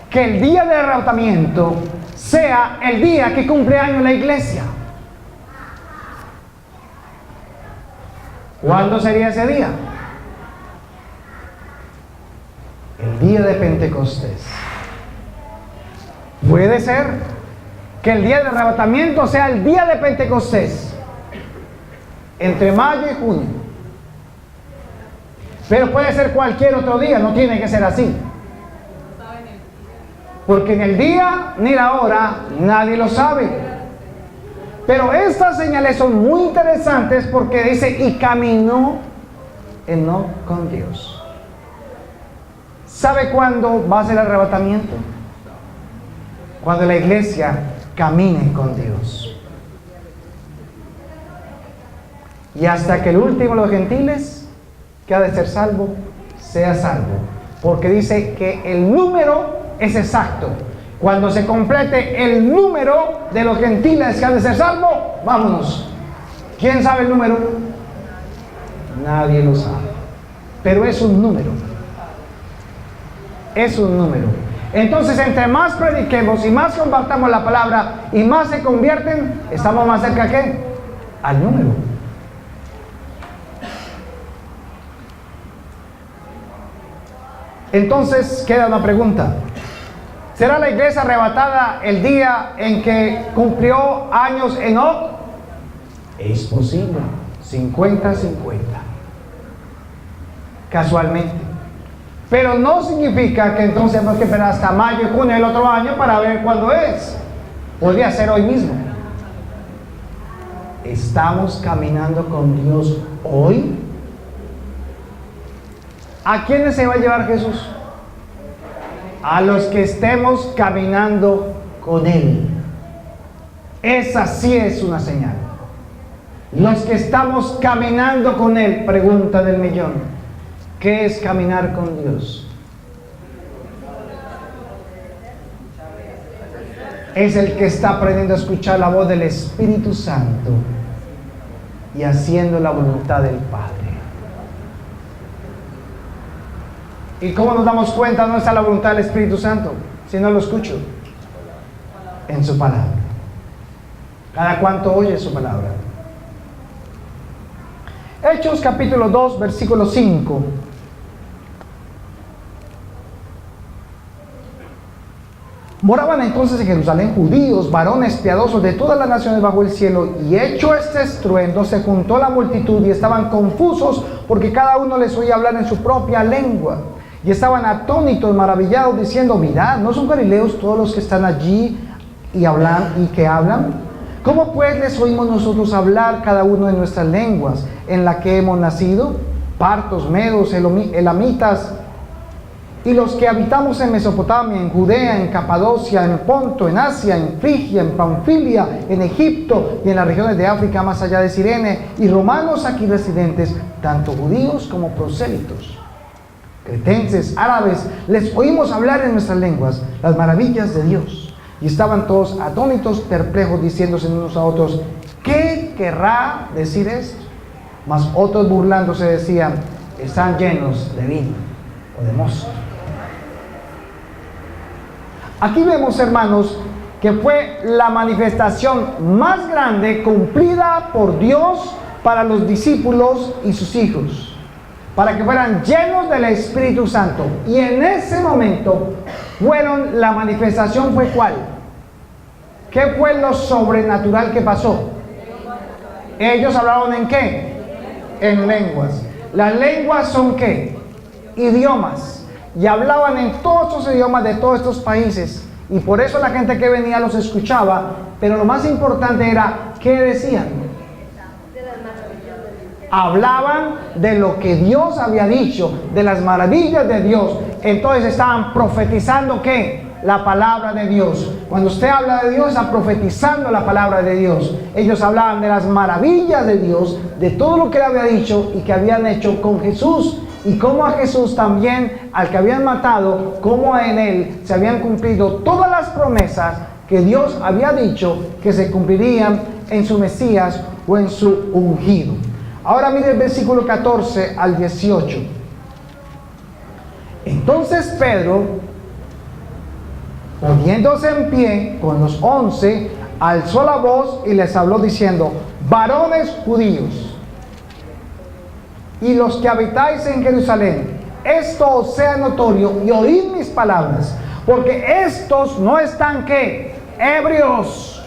que el día del arrebatamiento sea el día que cumple años la iglesia. ¿Cuándo sería ese día? El día de Pentecostés. Puede ser que el día del arrebatamiento sea el día de Pentecostés, entre mayo y junio. Pero puede ser cualquier otro día, no tiene que ser así. Porque ni el día ni la hora nadie lo sabe. Pero estas señales son muy interesantes porque dice, y caminó Enoc con Dios. ¿Sabe cuándo va a ser el arrebatamiento? Cuando la iglesia camine con Dios. Y hasta que el último de los gentiles, que ha de ser salvo, sea salvo. Porque dice que el número es exacto. Cuando se complete el número de los gentiles que han de ser salvos, vámonos. ¿Quién sabe el número? Nadie lo sabe. Pero es un número. Es un número. Entonces, entre más prediquemos y más compartamos la palabra y más se convierten, estamos más cerca ¿qué? Al número. Entonces, queda una pregunta. ¿Será la iglesia arrebatada el día en que cumplió años Enoc? Es posible. 50-50. Casualmente. Pero no significa que entonces tenemos que esperar hasta mayo y junio del otro año para ver cuándo es. Podría ser hoy mismo. ¿Estamos caminando con Dios hoy? ¿A quiénes se va a llevar Jesús? A los que estemos caminando con Él. esa sí es una señal. Los que estamos caminando con Él, pregunta del millón, ¿qué es caminar con Dios? Es el que está aprendiendo a escuchar la voz del Espíritu Santo y haciendo la voluntad del Padre. ¿Y cómo nos damos cuenta no está la voluntad del Espíritu Santo? Si no lo escucho en su palabra. ¿Cada cuánto oye su palabra? Hechos capítulo 2, versículo 5. Moraban entonces en Jerusalén judíos, varones piadosos de todas las naciones bajo el cielo, y hecho este estruendo, se juntó la multitud y estaban confusos porque cada uno les oía hablar en su propia lengua. Y estaban atónitos, maravillados, diciendo: mirad, ¿no son galileos todos los que están allí y que hablan? ¿Cómo pues les oímos nosotros hablar cada uno en nuestras lenguas en la que hemos nacido? Partos, medos, elamitas, y los que habitamos en Mesopotamia, en Judea, en Capadocia, en Ponto, en Asia, en Frigia, en Panfilia, en Egipto y en las regiones de África más allá de Cirene, y romanos aquí residentes, tanto judíos como prosélitos, cretenses, árabes, les oímos hablar en nuestras lenguas las maravillas de Dios. Y estaban todos atónitos, perplejos, diciéndose unos a otros: ¿qué querrá decir esto? Mas otros, burlándose, decían: están llenos de vino o de mosto. Aquí vemos, hermanos, que fue la manifestación más grande cumplida por Dios para los discípulos y sus hijos, para que fueran llenos del Espíritu Santo. Y en ese momento la manifestación fue ¿cuál? ¿Qué fue lo sobrenatural que pasó? Ellos hablaron ¿en qué? En lenguas. Las lenguas son ¿qué? Idiomas. Y hablaban en todos estos idiomas de todos estos países. Y por eso la gente que venía los escuchaba. Pero lo más importante era, ¿qué decían? Hablaban de lo que Dios había dicho, de las maravillas de Dios. Entonces estaban profetizando ¿qué? La palabra de Dios. Cuando usted habla de Dios, está profetizando la palabra de Dios. Ellos hablaban de las maravillas de Dios, de todo lo que Él había dicho y que habían hecho con Jesús. Y cómo a Jesús también, al que habían matado, cómo en Él se habían cumplido todas las promesas que Dios había dicho que se cumplirían en su Mesías o en su ungido. Ahora mire el versículo 14 al 18. Entonces Pedro, poniéndose en pie con los 11, alzó la voz y les habló diciendo: varones judíos, y los que habitáis en Jerusalén, esto os sea notorio y oíd mis palabras, porque estos no están ¿qué? Ebrios,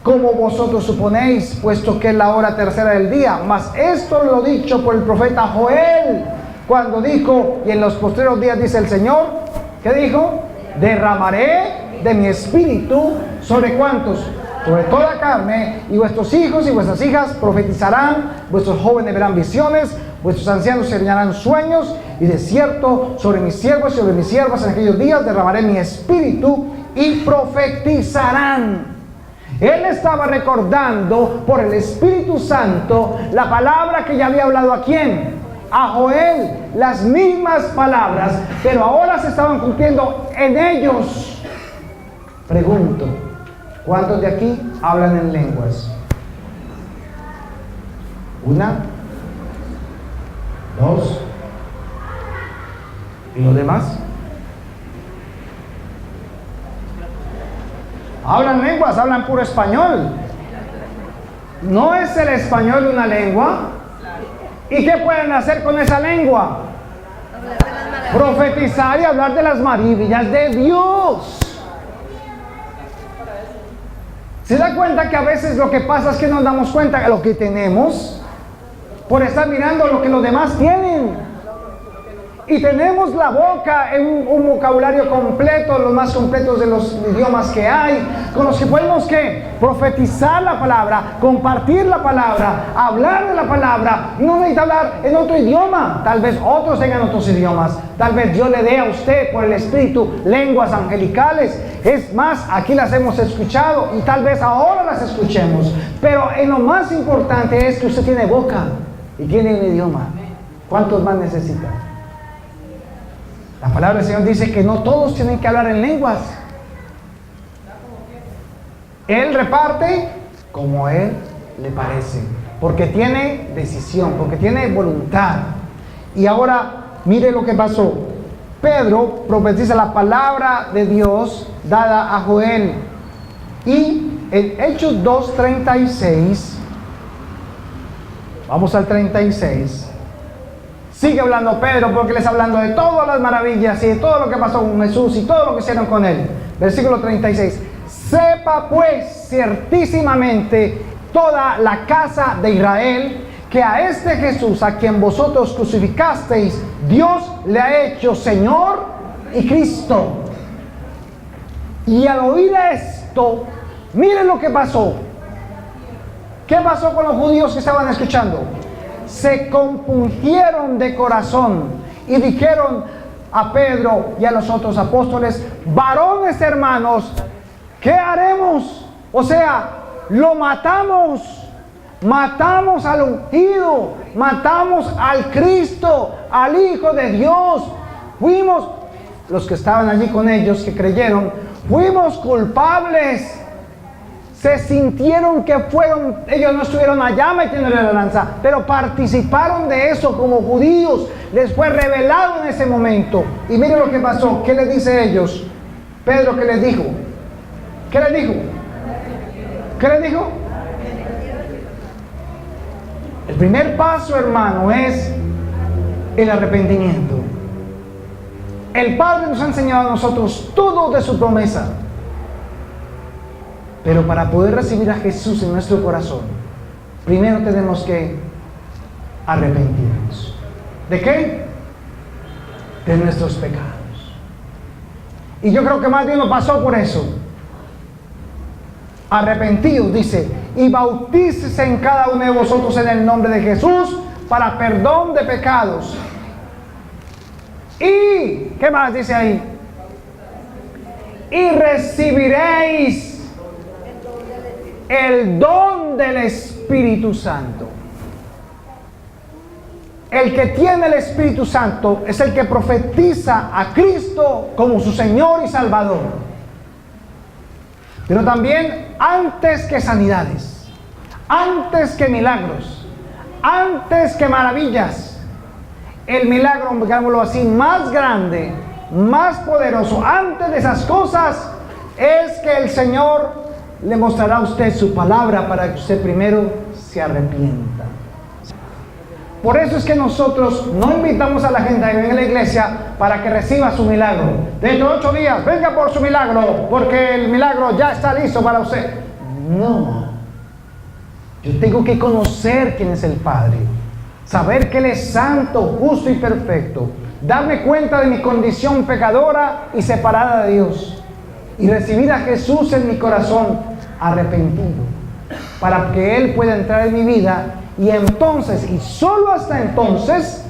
como vosotros suponéis, puesto que es la hora tercera del día. Mas esto lo dicho por el profeta Joel, cuando dijo: y en los postreros días dice el Señor, ¿qué dijo? Derramaré de mi espíritu sobre ¿cuántos? Sobre toda carne, y vuestros hijos y vuestras hijas profetizarán, vuestros jóvenes verán visiones, vuestros ancianos soñarán sueños, y de cierto sobre mis siervos y sobre mis siervas en aquellos días derramaré mi espíritu y profetizarán. Él estaba recordando por el Espíritu Santo la palabra que ya había hablado ¿a quién? A Joel, las mismas palabras, pero ahora se estaban cumpliendo en ellos. Pregunto, ¿cuántos de aquí hablan en lenguas? Una, dos, ¿y los demás? Hablan lenguas, hablan puro español. ¿No es el español una lengua? ¿Y qué pueden hacer con esa lengua? Profetizar y hablar de las maravillas de Dios. ¿Se da cuenta que a veces lo que pasa es que nos damos cuenta de lo que tenemos por estar mirando lo que los demás tienen? Y tenemos la boca en un vocabulario completo, los más completos de los idiomas que hay, con los que podemos ¿qué? Profetizar la palabra, compartir la palabra, hablar de la palabra. No necesita hablar en otro idioma, tal vez otros tengan otros idiomas, tal vez Dios le dé a usted por el Espíritu lenguas angelicales. Es más, aquí las hemos escuchado y tal vez ahora las escuchemos, pero en lo más importante es que usted tiene boca y tiene un idioma. ¿Cuántos más necesitan? La palabra del Señor dice que no todos tienen que hablar en lenguas. Él reparte como Él le parece, porque tiene decisión, porque tiene voluntad. Y ahora, mire lo que pasó. Pedro profetiza la palabra de Dios dada a Joel. Y en Hechos 2:36, vamos al 36. Sigue hablando Pedro porque le está hablando de todas las maravillas y de todo lo que pasó con Jesús y todo lo que hicieron con él. Versículo 36. Sepa pues ciertísimamente toda la casa de Israel que a este Jesús a quien vosotros crucificasteis, Dios le ha hecho Señor y Cristo. Y al oír esto, miren lo que pasó. ¿Qué pasó con los judíos que estaban escuchando? Se compungieron de corazón y dijeron a Pedro y a los otros apóstoles: varones hermanos, ¿qué haremos? O sea, lo matamos al ungido, matamos al Cristo, al Hijo de Dios. Fuimos, los que estaban allí con ellos, que creyeron, fuimos culpables. Se sintieron que fueron, ellos no estuvieron allá metiéndole la lanza, pero participaron de eso como judíos. Les fue revelado en ese momento. Y miren lo que pasó. ¿Qué les dice ellos? Pedro, ¿qué les dijo? ¿Qué les dijo? ¿Qué les dijo? El primer paso, hermano, es el arrepentimiento. El Padre nos ha enseñado a nosotros todo de su promesa. Pero para poder recibir a Jesús en nuestro corazón, primero tenemos que arrepentirnos. ¿De qué? De nuestros pecados. Y yo creo que más bien nos pasó por eso. Arrepentidos, dice, y bautícese en cada uno de vosotros en el nombre de Jesús para perdón de pecados. Y, ¿qué más dice ahí? Y recibiréis el don del Espíritu Santo. El que tiene el Espíritu Santo es el que profetiza a Cristo como su Señor y Salvador. Pero también, antes que sanidades, antes que milagros, antes que maravillas, el milagro, digámoslo así, más grande, más poderoso, antes de esas cosas, es que el Señor le mostrará a usted su palabra para que usted primero se arrepienta. Por eso es que nosotros no invitamos a la gente a que venga a la iglesia para que reciba su milagro. Dentro de 8 días, venga por su milagro, porque el milagro ya está listo para usted. No. Yo tengo que conocer quién es el Padre, saber que Él es santo, justo y perfecto, darme cuenta de mi condición pecadora y separada de Dios, y recibir a Jesús en mi corazón arrepentido, para que Él pueda entrar en mi vida, y entonces, y solo hasta entonces,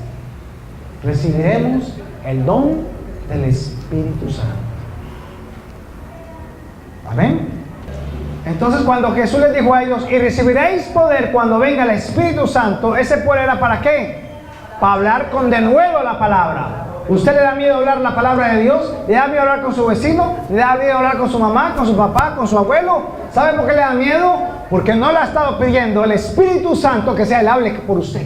recibiremos el don del Espíritu Santo. Amén. Entonces, cuando Jesús les dijo a ellos: y recibiréis poder cuando venga el Espíritu Santo, ese poder era ¿para qué? Para hablar con denuedo la palabra. ¿Usted le da miedo hablar la palabra de Dios? ¿Le da miedo hablar con su vecino? ¿Le da miedo hablar con su mamá, con su papá, con su abuelo? ¿Sabe por qué le da miedo? Porque no le ha estado pidiendo el Espíritu Santo que sea el hable por usted.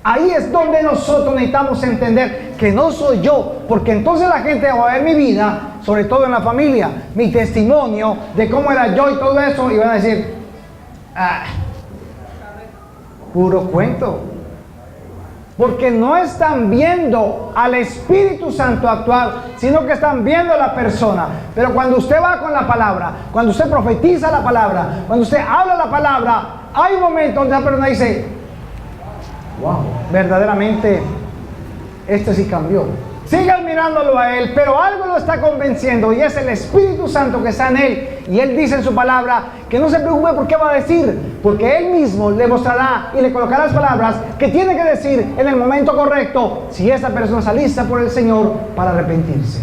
Ahí es donde nosotros necesitamos entender que no soy yo, porque entonces la gente va a ver mi vida, sobre todo en la familia, mi testimonio de cómo era yo y todo eso, y van a decir: puro cuento. Porque no están viendo al Espíritu Santo actuar, sino que están viendo a la persona. Pero cuando usted va con la palabra, cuando usted profetiza la palabra, cuando usted habla la palabra, hay un momento donde la persona dice: wow, verdaderamente este sí cambió. Sigan mirándolo a él, pero algo lo está convenciendo y es el Espíritu Santo que está en él. Y él dice en su palabra que no se preocupe por qué va a decir, porque él mismo le mostrará y le colocará las palabras que tiene que decir en el momento correcto, si esa persona está lista por el Señor para arrepentirse.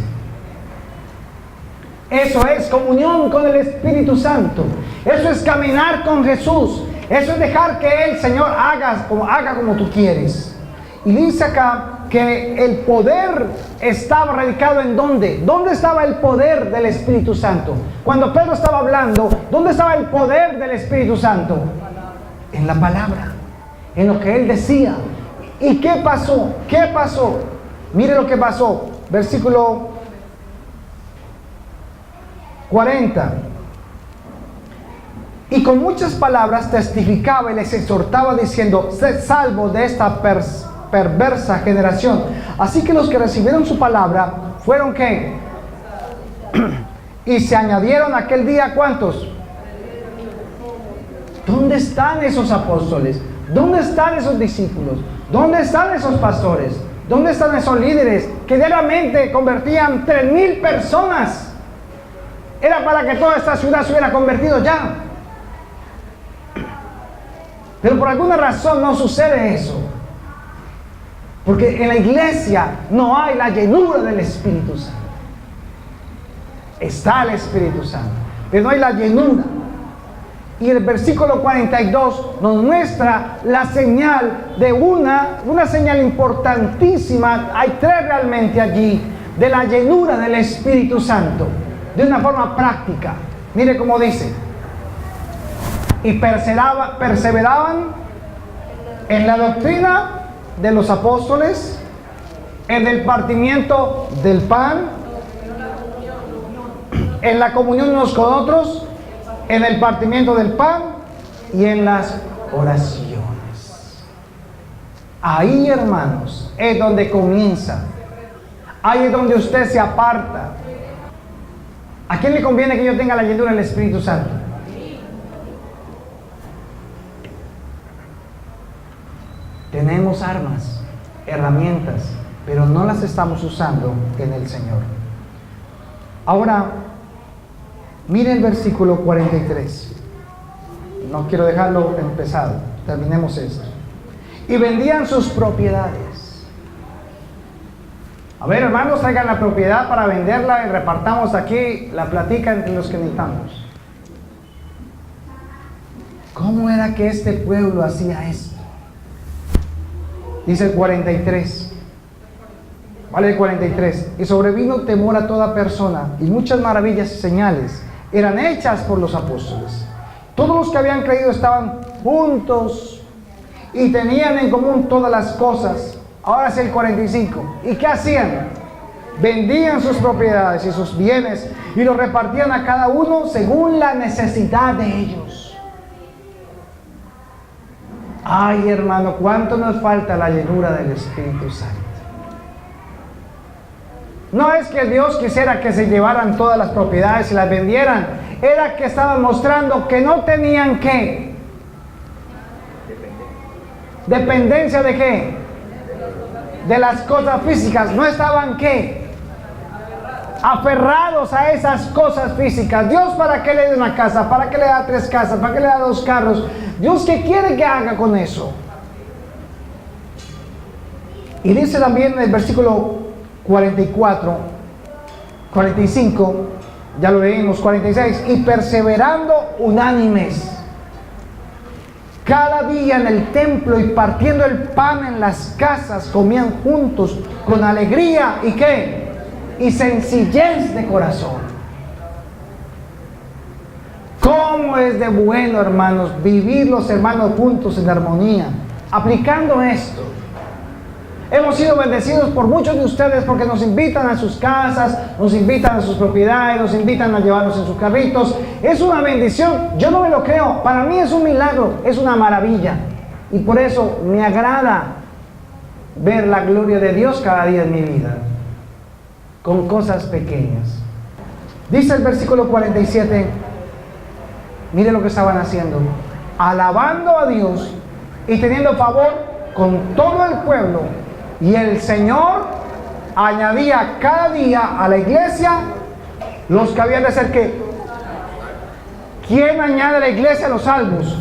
Eso es comunión con el Espíritu Santo. Eso es caminar con Jesús. Eso es dejar que el Señor haga como tú quieres. Y dice acá que el poder estaba radicado en ¿dónde? ¿Dónde estaba el poder del Espíritu Santo? Cuando Pedro estaba hablando, ¿dónde estaba el poder del Espíritu Santo? En la palabra, en lo que él decía. ¿Y qué pasó? ¿Qué pasó? Mire lo que pasó. Versículo 40. Y con muchas palabras testificaba y les exhortaba diciendo: sed salvos de esta perversa generación. Así que los que recibieron su palabra fueron ¿qué? Y se añadieron aquel día ¿cuántos? ¿Dónde están esos apóstoles? ¿Dónde están esos discípulos? ¿Dónde están esos pastores? ¿Dónde están esos líderes que diariamente convertían 3,000 personas? Era para que toda esta ciudad se hubiera convertido ya. Pero por alguna razón no sucede eso. Porque en la iglesia no hay la llenura del Espíritu Santo. Está el Espíritu Santo, pero no hay la llenura. Y el versículo 42 nos muestra la señal de una señal importantísima. Hay 3 realmente allí, de la llenura del Espíritu Santo, de una forma práctica. Mire cómo dice: y perseveraban en la doctrina de los apóstoles, en el partimiento del pan, en la comunión unos con otros, en el partimiento del pan y en las oraciones. Ahí, hermanos, es donde comienza. Ahí es donde usted se aparta. ¿A quién le conviene que yo tenga la llenura del Espíritu Santo? Tenemos armas, herramientas, pero no las estamos usando en el Señor. Ahora, mire el versículo 43. No quiero dejarlo empezado. Terminemos esto. Y vendían sus propiedades. A ver, hermanos, traigan la propiedad para venderla y repartamos aquí la platica entre los que necesitamos. ¿Cómo era que este pueblo hacía esto? Dice el 43. Vale, el 43. Y sobrevino temor a toda persona, y muchas maravillas y señales eran hechas por los apóstoles. Todos los que habían creído estaban juntos y tenían en común todas las cosas. Ahora es el 45. ¿Y qué hacían? Vendían sus propiedades y sus bienes y los repartían a cada uno según la necesidad de ellos. Ay, hermano, ¿cuánto nos falta la llenura del Espíritu Santo? No es que Dios quisiera que se llevaran todas las propiedades y las vendieran. Era que estaban mostrando que no tenían ¿qué? ¿Dependencia de qué? De las cosas físicas. No estaban ¿qué? Aferrados a esas cosas físicas. Dios, ¿para qué le da una casa? ¿Para qué le da 3 casas? ¿Para qué le da 2 carros? Dios, ¿qué quiere que haga con eso? Y dice también en el versículo 44, 45, ya lo leímos, 46, y perseverando unánimes cada día en el templo y partiendo el pan en las casas, comían juntos con alegría y ¿qué? Y sencillez de corazón. ¿Cómo es de bueno, hermanos, vivir los hermanos juntos en armonía? Aplicando esto. Hemos sido bendecidos por muchos de ustedes porque nos invitan a sus casas, nos invitan a sus propiedades, nos invitan a llevarnos en sus carritos. Es una bendición, yo no me lo creo. Para mí es un milagro, es una maravilla. Y por eso me agrada ver la gloria de Dios cada día en mi vida, con cosas pequeñas. Dice el versículo 47, mire lo que estaban haciendo: alabando a Dios y teniendo favor con todo el pueblo. Y el Señor añadía cada día a la iglesia los que habían de ser ¿qué? ¿Quién añade a la iglesia los salvos?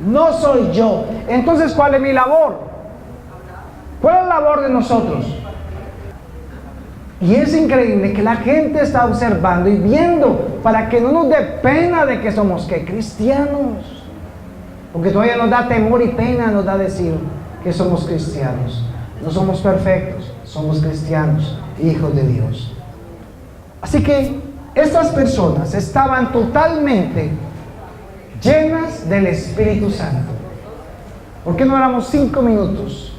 No soy yo. Entonces, ¿cuál es mi labor? ¿Cuál es la labor de nosotros? Y es increíble que la gente está observando y viendo para que no nos dé pena de que somos ¿qué? Cristianos. Porque todavía nos da temor y pena nos da decir que somos cristianos. No somos perfectos, somos cristianos, hijos de Dios. Así que estas personas estaban totalmente llenas del Espíritu Santo. ¿Por qué no éramos 5 minutos